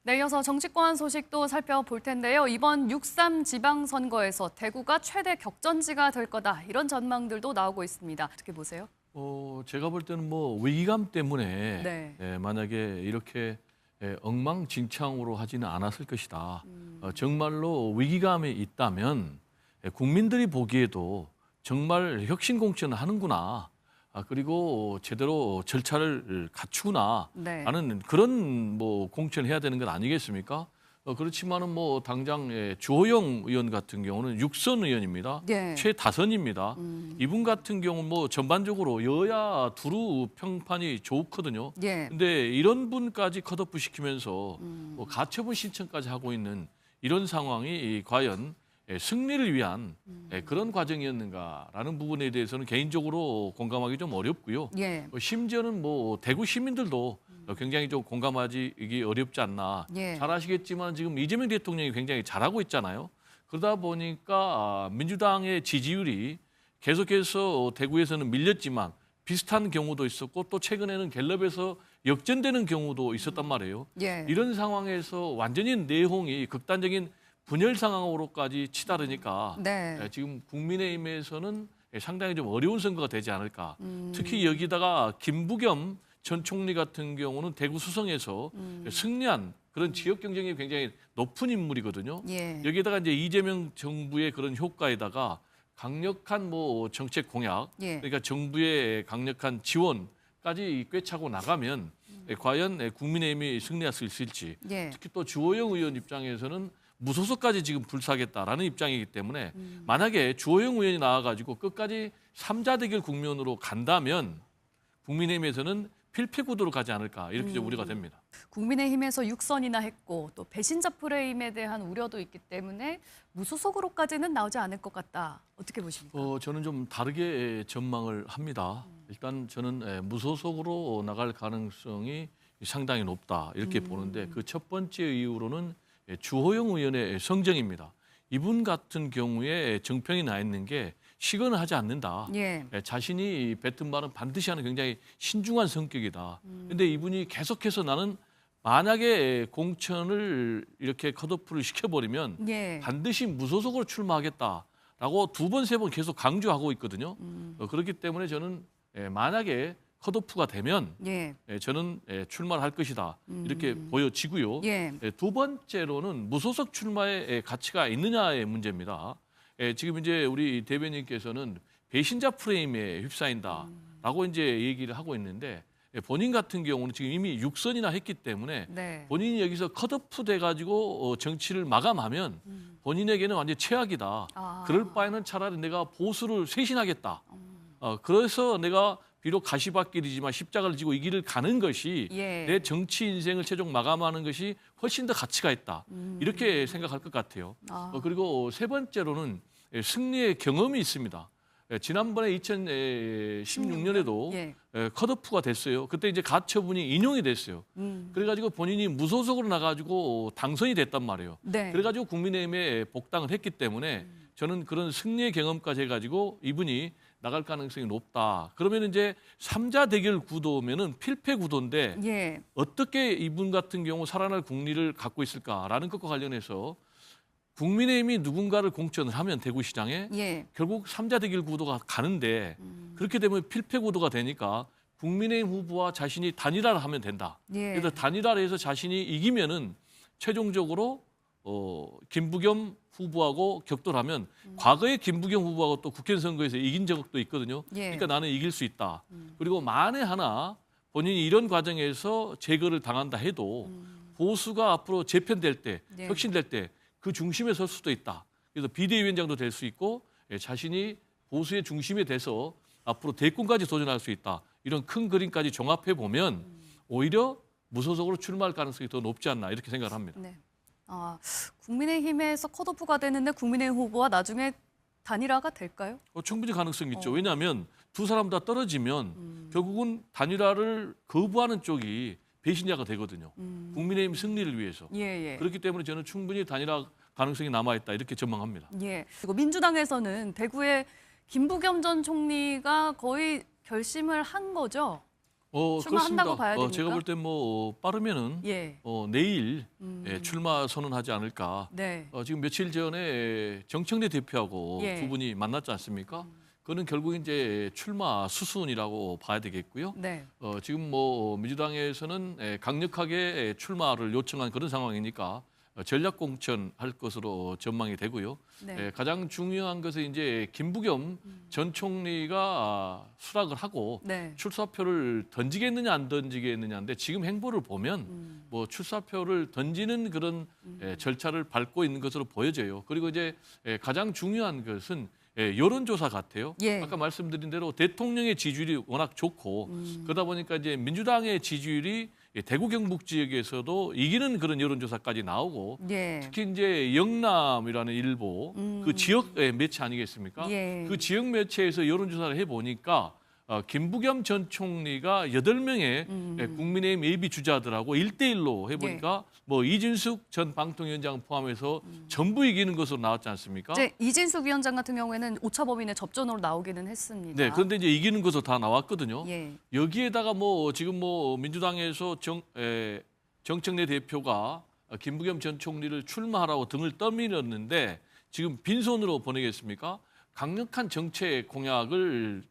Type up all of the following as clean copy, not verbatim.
네, 이어서 정치권 소식도 살펴볼 텐데요. 이번 6.3 지방선거에서 대구가 최대 격전지가 될 거다. 이런 전망들도 나오고 있습니다. 어떻게 보세요? 제가 볼 때는 뭐 위기감 때문에 네. 만약에 이렇게 엉망진창으로 하지는 않았을 것이다. 정말로 위기감이 있다면 국민들이 보기에도 정말 혁신 공천을 하는구나. 그리고 제대로 절차를 갖추구나 네. 하는 그런 뭐 공천을 해야 되는 건 아니겠습니까? 그렇지만은 뭐 당장 주호영 의원 같은 경우는 6선 의원입니다. 예. 최다선입니다. 이분 같은 경우는 뭐 전반적으로 여야 두루 평판이 좋거든요. 예. 근데 이런 분까지 컷오프 시키면서 뭐 가처분 신청까지 하고 있는 이런 상황이 과연 승리를 위한 그런 과정이었는가라는 부분에 대해서는 개인적으로 공감하기 좀 어렵고요. 예. 심지어는 뭐 대구 시민들도 굉장히 좀 공감하기 어렵지 않나. 예. 잘 아시겠지만 지금 이재명 대통령이 굉장히 잘하고 있잖아요. 그러다 보니까 민주당의 지지율이 계속해서 대구에서는 밀렸지만 비슷한 경우도 있었고 또 최근에는 갤럽에서 역전되는 경우도 있었단 말이에요. 예. 이런 상황에서 완전히 내홍이 극단적인 분열 상황으로까지 치달으니까 네. 지금 국민의힘에서는 상당히 좀 어려운 선거가 되지 않을까. 특히 여기다가 김부겸 전 총리 같은 경우는 대구 수성에서 승리한 그런 지역 경쟁이 굉장히 높은 인물이거든요. 예. 여기에다가 이제 이재명 정부의 그런 효과에다가 강력한 뭐 정책 공약, 예. 그러니까 정부의 강력한 지원까지 꿰차고 나가면 과연 국민의힘이 승리할 수 있을지. 예. 특히 또 주호영 의원 입장에서는 무소속까지 지금 불사하겠다라는 입장이기 때문에 만약에 주호영 의원이 나와가지고 끝까지 3자 대결 국면으로 간다면 국민의힘에서는 필패 구도로 가지 않을까 이렇게 좀 우려가 됩니다. 국민의힘에서 6선이나 했고 또 배신자 프레임에 대한 우려도 있기 때문에 무소속으로까지는 나오지 않을 것 같다. 어떻게 보십니까? 저는 좀 다르게 전망을 합니다. 일단 저는 무소속으로 나갈 가능성이 상당히 높다 이렇게 보는데 그 첫 번째 이유로는 주호영 의원의 성정입니다. 이분 같은 경우에 정평이 나 있는 게 시건을 하지 않는다. 예. 자신이 뱉은 말은 반드시 하는 굉장히 신중한 성격이다. 근데 이분이 계속해서 나는 만약에 공천을 이렇게 컷오프를 시켜버리면 예. 반드시 무소속으로 출마하겠다라고 두 번, 세 번 계속 강조하고 있거든요. 그렇기 때문에 저는 만약에 컷오프가 되면 예. 저는 출마를 할 것이다. 이렇게 보여지고요. 예. 두 번째로는 무소속 출마의 가치가 있느냐의 문제입니다. 지금 이제 우리 대변인께서는 배신자 프레임에 휩싸인다라고 이제 얘기를 하고 있는데 본인 같은 경우는 지금 이미 6선이나 했기 때문에 네. 본인이 여기서 컷오프 돼가지고 정치를 마감하면 본인에게는 완전 최악이다. 아. 그럴 바에는 차라리 내가 보수를 쇄신하겠다. 그래서 내가 비록 가시밭길이지만 십자가를 지고 이 길을 가는 것이 예. 내 정치 인생을 최종 마감하는 것이 훨씬 더 가치가 있다. 이렇게 생각할 것 같아요. 아. 그리고 세 번째로는 승리의 경험이 있습니다. 지난번에 2016년에도 예. 컷오프가 됐어요. 그때 이제 가처분이 인용이 됐어요. 그래가지고 본인이 무소속으로 나가지고 당선이 됐단 말이에요. 네. 그래가지고 국민의힘에 복당을 했기 때문에 저는 그런 승리의 경험까지 해가지고 이분이 나갈 가능성이 높다. 그러면 이제 3자 대결 구도면은 필패 구도인데 예. 어떻게 이분 같은 경우 살아날 국리를 갖고 있을까라는 것과 관련해서 국민의힘이 누군가를 공천을 하면 대구시장에 예. 결국 3자 대결 구도가 가는데 그렇게 되면 필패 구도가 되니까 국민의힘 후보와 자신이 단일화를 하면 된다. 예. 그래서 단일화를 해서 자신이 이기면은 최종적으로 김부겸 후보하고 격돌하면 과거에 김부겸 후보하고 또 국회 선거에서 이긴 적도 있거든요. 예. 그러니까 나는 이길 수 있다. 그리고 만에 하나 본인이 이런 과정에서 제거를 당한다 해도 보수가 앞으로 재편될 때, 네. 혁신될 때 그 중심에 설 수도 있다. 그래서 비대위원장도 될 수 있고 자신이 보수의 중심에 돼서 앞으로 대권까지 도전할 수 있다. 이런 큰 그림까지 종합해 보면 오히려 무소속으로 출마할 가능성이 더 높지 않나 이렇게 생각을 합니다. 네. 국민의힘에서 컷오프가 되는데 국민의힘 후보와 나중에 단일화가 될까요? 충분히 가능성이 있죠. 왜냐하면 두 사람 다 떨어지면 결국은 단일화를 거부하는 쪽이 배신자가 되거든요. 국민의힘 승리를 위해서. 예, 예. 그렇기 때문에 저는 충분히 단일화 가능성이 남아있다 이렇게 전망합니다. 예. 그리고 민주당에서는 대구의 김부겸 전 총리가 거의 결심을 한 거죠? 출마한다고 그렇습니다. 봐야 됩니까? 제가 볼 때 뭐 빠르면은 예. 내일 출마 선언하지 않을까. 네. 지금 며칠 전에 정청래 대표하고 예. 두 분이 만났지 않습니까? 그거는 결국 이제 출마 수순이라고 봐야 되겠고요. 네. 지금 뭐 민주당에서는 강력하게 출마를 요청한 그런 상황이니까 전략 공천할 것으로 전망이 되고요. 네. 가장 중요한 것은 이제 김부겸 전 총리가 수락을 하고 네. 출사표를 던지겠느냐 안 던지겠느냐인데 지금 행보를 보면 뭐 출사표를 던지는 그런 절차를 밟고 있는 것으로 보여져요. 그리고 이제 가장 중요한 것은 여론조사 같아요. 예. 아까 말씀드린 대로 대통령의 지지율이 워낙 좋고 그러다 보니까 이제 민주당의 지지율이 대구 경북 지역에서도 이기는 그런 여론조사까지 나오고 예. 특히 이제 영남이라는 일보 그 지역 매체 아니겠습니까? 예. 그 지역 매체에서 여론조사를 해보니까 김부겸 전 총리가 8명의 국민의힘 예비 주자들하고 1대1로 해보니까 뭐 이진숙 전 방통위원장 포함해서 전부 이기는 것으로 나왔지 않습니까? 이제 이진숙 위원장 같은 경우에는 오차범위내 접전으로 나오기는 했습니다. 네, 그런데 이제 이기는 것으로 다 나왔거든요. 예. 여기에다가 뭐 지금 뭐 민주당에서 정청래 대표가 김부겸 전 총리를 출마하라고 등을 떠밀었는데 지금 빈손으로 보내겠습니까? 강력한 정책 공약을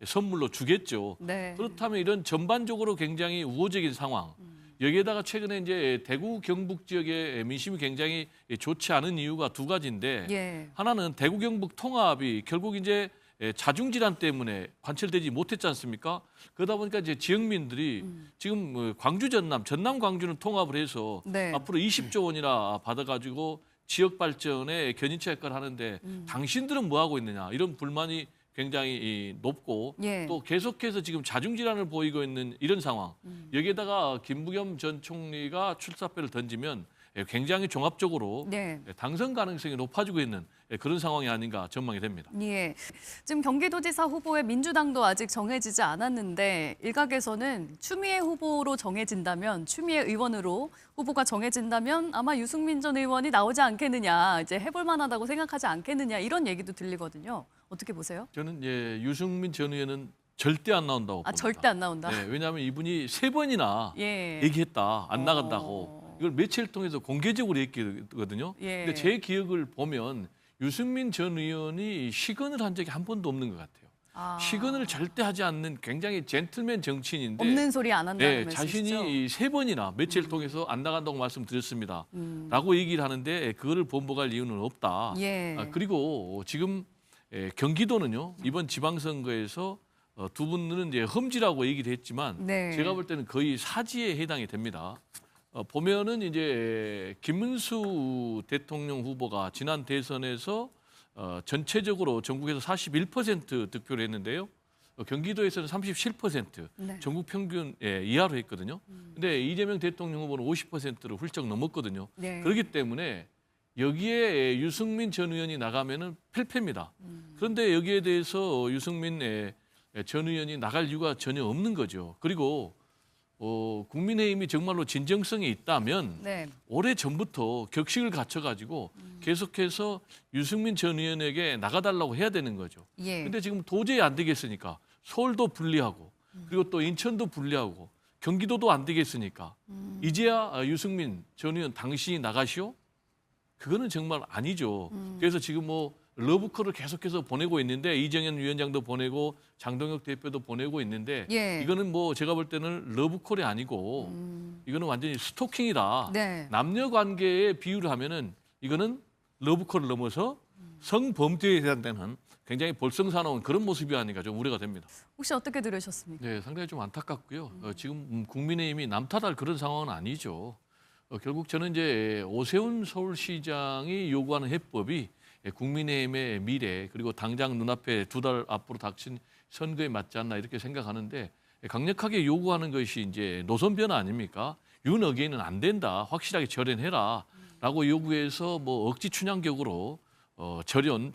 선물로 주겠죠. 네. 그렇다면 이런 전반적으로 굉장히 우호적인 상황. 여기에다가 최근에 이제 대구 경북 지역의 민심이 굉장히 좋지 않은 이유가 두 가지인데 예. 하나는 대구 경북 통합이 결국 이제 자중 질환 때문에 관철되지 못했지 않습니까? 그러다 보니까 이제 지역민들이 지금 뭐 광주 전남 광주는 통합을 해서 네. 앞으로 20조 원이나 받아가지고 지역 발전에 견인차 역할을 하는데 당신들은 뭐 하고 있느냐 이런 불만이 굉장히 높고 예. 또 계속해서 지금 자중 질환을 보이고 있는 이런 상황. 여기에다가 김부겸 전 총리가 출사표를 던지면 굉장히 종합적으로 네. 당선 가능성이 높아지고 있는 그런 상황이 아닌가 전망이 됩니다. 예. 지금 경기도지사 후보의 민주당도 아직 정해지지 않았는데 일각에서는 추미애 후보로 정해진다면 추미애 의원으로 후보가 정해진다면 아마 유승민 전 의원이 나오지 않겠느냐, 이제 해볼 만하다고 생각하지 않겠느냐 이런 얘기도 들리거든요. 어떻게 보세요? 저는 유승민 전 의원은 절대 안 나온다고 봅니다. 절대 안 나온다. 네, 왜냐하면 이분이 3번이나 예. 얘기했다. 안 나간다고. 이걸 매체를 통해서 공개적으로 얘기했거든요. 예. 근데 제 기억을 보면 유승민 전 의원이 시건을 한 적이 한 번도 없는 것 같아요. 아. 시건을 절대 하지 않는 굉장히 젠틀맨 정치인인데 없는 소리 안 한다는 말씀이시죠? 자신이 3번이나 매체를 통해서 안 나간다고 말씀드렸습니다. 라고 얘기를 하는데 그거를 본보갈 이유는 없다. 예. 그리고 지금 경기도는요. 이번 지방선거에서 두 분은 이제 험지라고 얘기를 했지만 네. 제가 볼 때는 거의 사지에 해당이 됩니다. 보면은 이제 김문수 대통령 후보가 지난 대선에서 전체적으로 전국에서 41% 득표를 했는데요. 경기도에서는 37%, 네. 전국 평균 이하로 했거든요. 근데 이재명 대통령 후보는 50%를 훌쩍 넘었거든요. 네. 그렇기 때문에 여기에 유승민 전 의원이 나가면은 필패입니다. 그런데 여기에 대해서 유승민 전 의원이 나갈 이유가 전혀 없는 거죠. 그리고 국민의힘이 정말로 진정성이 있다면 네. 오래 전부터 격식을 갖춰가지고 계속해서 유승민 전 의원에게 나가달라고 해야 되는 거죠. 예. 근데 지금 도저히 안 되겠으니까 서울도 불리하고 그리고 또 인천도 불리하고 경기도도 안 되겠으니까 이제야 유승민 전 의원 당신이 나가시오? 그거는 정말 아니죠. 그래서 지금 뭐 러브콜을 계속해서 보내고 있는데 이정현 위원장도 보내고 장동혁 대표도 보내고 있는데 예. 이거는 뭐 제가 볼 때는 러브콜이 아니고 이거는 완전히 스토킹이다. 네. 남녀 관계에 비유를 하면은 이거는 러브콜을 넘어서 성범죄에 해당되는 굉장히 볼성사나운 그런 모습이 아닌가 좀 우려가 됩니다. 혹시 어떻게 들으셨습니까? 네, 상당히 좀 안타깝고요. 지금 국민의힘이 남탓할 그런 상황은 아니죠. 결국 저는 이제 오세훈 서울시장이 요구하는 해법이 국민의힘의 미래 그리고 당장 눈앞에 2달 앞으로 닥친 선거에 맞지 않나 이렇게 생각하는데 강력하게 요구하는 것이 이제 노선 변화 아닙니까? 윤 어게인은 안 된다. 확실하게 절연해라라고 요구해서 뭐 억지 춘향격으로 절윤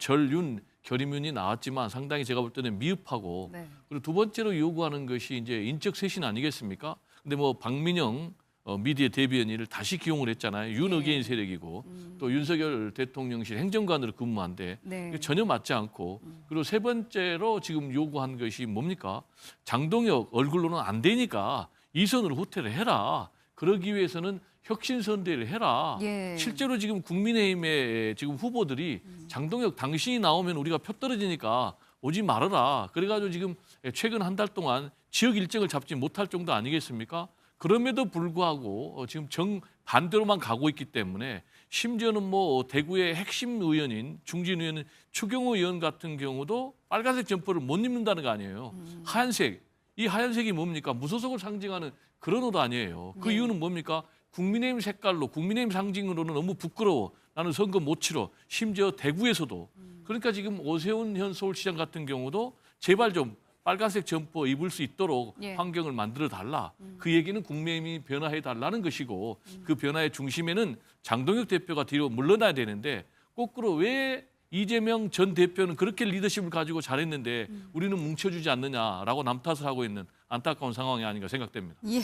결의문이 나왔지만 상당히 제가 볼 때는 미흡하고 네. 그리고 두 번째로 요구하는 것이 이제 인적 쇄신 아니겠습니까? 근데 뭐 박민영 미디어 대변인을 다시 기용을 했잖아요. 윤 어게인 세력이고 또 윤석열 대통령실 행정관으로 근무한데 네. 전혀 맞지 않고 그리고 세 번째로 지금 요구한 것이 뭡니까? 장동혁 얼굴로는 안 되니까 이선으로 후퇴를 해라. 그러기 위해서는 혁신 선대를 해라. 예. 실제로 지금 국민의힘의 지금 후보들이 장동혁 당신이 나오면 우리가 표 떨어지니까 오지 말아라. 그래가지고 지금 최근 한 달 동안 지역 일정을 잡지 못할 정도 아니겠습니까? 그럼에도 불구하고 지금 정반대로만 가고 있기 때문에 심지어는 뭐 대구의 핵심 의원인 중진 의원인 추경호 의원 같은 경우도 빨간색 점퍼를 못 입는다는 거 아니에요. 하얀색. 이 하얀색이 뭡니까? 무소속을 상징하는 그런 옷 아니에요. 그 네. 이유는 뭡니까? 국민의힘 색깔로 국민의힘 상징으로는 너무 부끄러워. 나는 선거 못 치러. 심지어 대구에서도. 그러니까 지금 오세훈 현 서울시장 같은 경우도 제발 좀 빨간색 점퍼 입을 수 있도록 예. 환경을 만들어 달라. 그 얘기는 국민의힘이 변화해 달라는 것이고 그 변화의 중심에는 장동혁 대표가 뒤로 물러나야 되는데 거꾸로 왜 이재명 전 대표는 그렇게 리더십을 가지고 잘했는데 우리는 뭉쳐주지 않느냐라고 남탓을 하고 있는 안타까운 상황이 아닌가 생각됩니다. 예.